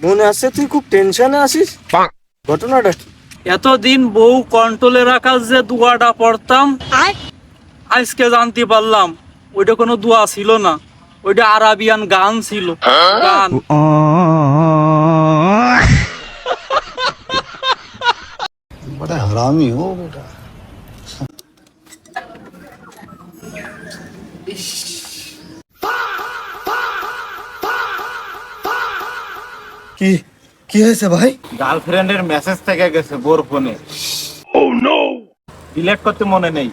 মনে আছে তুই খুব টেনশনে আছিস, ঘটনাটা কি? এতদিন বউ কন্ট্রোলে রাখার যে দুয়াটা পড়তাম, আজকে জানতে পারলাম ওইটা কোনো দুয়া ছিল না, ওইটা আরাবিয়ান গান ছিল। গান। बड़ा हरामी हो बेटा। কি কি হয়েছে ভাই? গার্লফ্রেন্ডের মেসেজ থেকে গেছে বোর ফোনে। Oh no! ডিলিট করতে মনে নেই।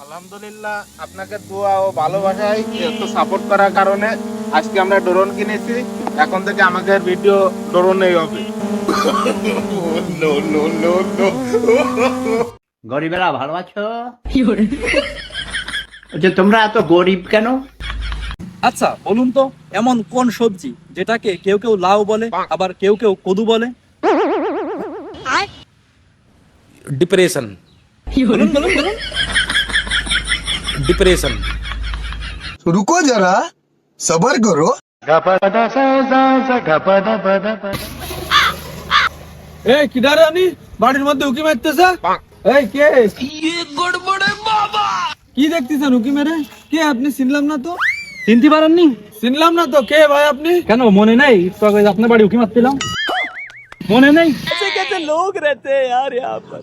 আলহামদুলিল্লাহ, আপনাকে দোয়া ও ভালোবাসায় এত সাপোর্ট করার কারণে আজকে আমরা ড্রোন কিনেছি। এখন থেকে আমাদের ভিডিও ড্রোনেই হবে। No no no no. গরিবেরা ভালো আছো? যে তোমরা এত গরিব কেন? আচ্ছা বলুন তো, এমন কোন সবজি যেটাকে কেউ কেউ লাউ বলে, আবার কেউ কেউ কদু বলে? डिप्रेशन বলুন বলুন বলুন। डिप्रेशन रुको जरा, सबर करो। এই কিডারে আনি বাড়ির মধ্যে উকি মারতেছে? এই কে? কি দেখতেছেন উকি মেরে? কে আপনি? চিনলাম না তো। চিনতে পারেননি? চিনলাম না তো, কে ভাই আপনি? কেন মনে নেই? তো আপনার বাড়ি উকি মারছিলাম, মনে নেই? कैसे लोग रहते हैं यार यहाँ पर।